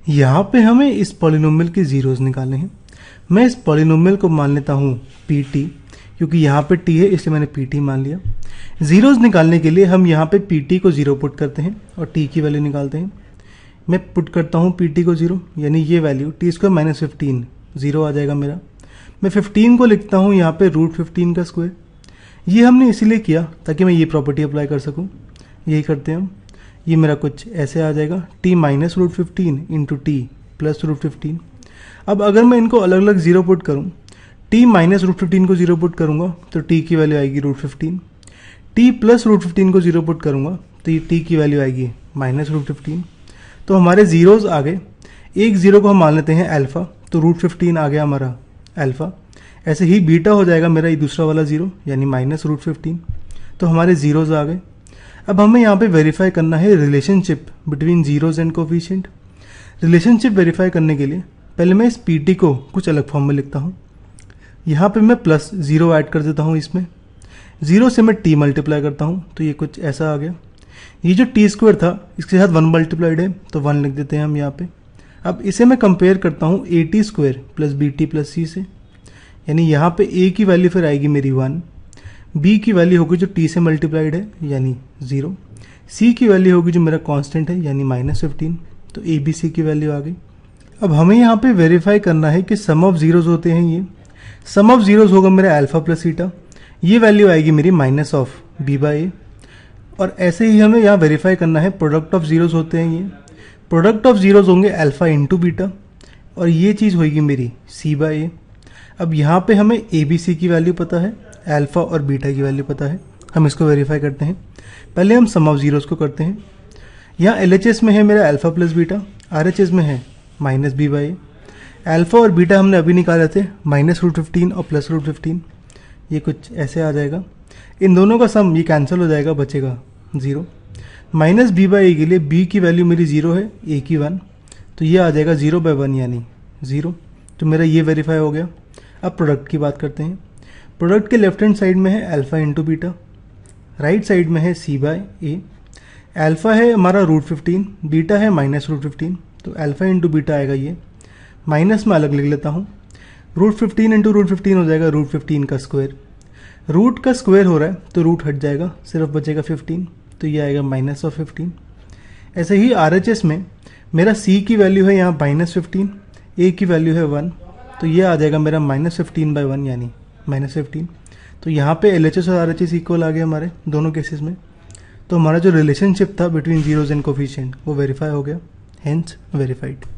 यहाँ पे हमें इस पॉलिनोमियल के जीरोस निकालने हैं। मैं इस पॉलिनोमियल को मान लेता हूँ पीटी, क्योंकि यहाँ पे टी है इसलिए मैंने पीटी मान लिया। जीरोस निकालने के लिए हम यहाँ पे पीटी को जीरो पुट करते हैं और टी की वैल्यू निकालते हैं। मैं पुट करता हूँ पीटी को जीरो, यानी ये value T square minus 15 zero आ जाएगा मेरा। मैं 15 को लिखता हूँ यहाँ पे रूट 15 का स्क्वायर। ये हमने इसीलिए किया ताकि मैं ये प्रॉपर्टी अप्लाई कर सकूँ। यही करते हैं हम। ये मेरा कुछ ऐसे आ जाएगा t minus root 15 into T plus root 15। अब अगर मैं इनको अलग अलग जीरो पुट करूँ, t माइनस रूट 15 को जीरो पुट करूँगा तो t की वैल्यू आएगी रूट 15। t प्लस रूट 15 को जीरो पुट करूँगा तो ये t की वैल्यू आएगी माइनस रूट 15। तो हमारे जीरोज आ गए। एक जीरो को हम मान लेते हैं अल्फ़ा, तो रूट 15 आ गया हमारा अल्फ़ा। ऐसे ही बीटा हो जाएगा मेरा ये दूसरा वाला जीरो, यानी माइनस रूट 15। तो हमारे जीरोज आ गए। अब हमें यहाँ पे वेरीफाई करना है relationship between zeros and coefficient. Relationship verify करने के लिए पहले मैं इस पीटी को कुछ अलग फॉर्म में लिखता हूँ। यहाँ पे मैं प्लस जीरो ऐड कर देता हूँ इसमें। जीरो से मैं टी मल्टीप्लाई करता हूँ तो ये कुछ ऐसा आ गया। ये जो टी स्क्वायर था इसके साथ वन मल्टीप्लाइड है तो वन लिख देते हैं हम यहाँ पे। अब इसे मैं कंपेयर करता हूँ A T square plus B T plus C से, यानी यहाँ पे ए की वैल्यू फिर आएगी मेरी 1, बी की वैल्यू होगी जो टी से मल्टीप्लाइड है यानी 0, सी की वैल्यू होगी जो मेरा कांस्टेंट है यानी माइनस 15। तो ए बी सी की वैल्यू आ गई। अब हमें यहाँ पे वेरीफाई करना है कि सम ऑफ जीरोज होते हैं ये। सम ऑफ जीरोज होगा मेरा अल्फा प्लस ईटा, ये वैल्यू आएगी मेरी माइनस ऑफ बी बाई ए। और ऐसे ही हमें यहाँ वेरीफाई करना है प्रोडक्ट ऑफ जीरोज होते हैं ये। प्रोडक्ट ऑफ जीरोज होंगे अल्फा इंटू बीटा और ये चीज़ होगी मेरी सी बाई ए। अब यहाँ पे हमें ए बी सी की वैल्यू पता है, अल्फा और बीटा की वैल्यू पता है। हम इसको वेरीफाई करते हैं। पहले हम सम ऑफ जीरोज को करते हैं। यहाँ एल एच एस में है मेरा alpha plus beta, R H S में है minus B by A. Alpha और बीटा हमने अभी निकाले थे माइनस रूट 15 और प्लस रूट 15। ये कुछ ऐसे आ जाएगा। इन दोनों का सम ये कैंसिल हो जाएगा, बचेगा 0। माइनस बी बाई ए के लिए बी की वैल्यू मेरी 0 है, ए की 1, तो ये आ जाएगा 0 बाई 1 यानी 0। तो मेरा ये वेरीफाई हो गया। अब प्रोडक्ट की बात करते हैं। प्रोडक्ट के लेफ्ट हैंड साइड में है alpha into beta, right side में है सी बाई ए। अल्फा है हमारा रूट 15, बीटा है माइनस रूट 15, तो अल्फा इंटू बीटा आएगा ये। माइनस में अलग लिख लेता हूँ। रूट 15 इंटू रूट 15 हो जाएगा रूट 15 का स्क्वायर। रूट का स्क्वायर हो रहा है तो रूट हट जाएगा, सिर्फ बचेगा 15, तो ये आएगा माइनस ऑफ 15। ऐसे ही आर एच एस में मेरा सी की वैल्यू है यहाँ माइनस 15, ए की वैल्यू है 1, तो ये आ जाएगा मेरा माइनस 15 बाई 1 यानी माइनस 15। तो यहाँ पे एल एच एस और आर एच एस इक्वल आ गए हमारे दोनों केसेस में। तो हमारा जो रिलेशनशिप था बिटवीन जीरोज एंड कोफिशिएंट वो वेरीफाई हो गया, हेंस वेरीफाइड।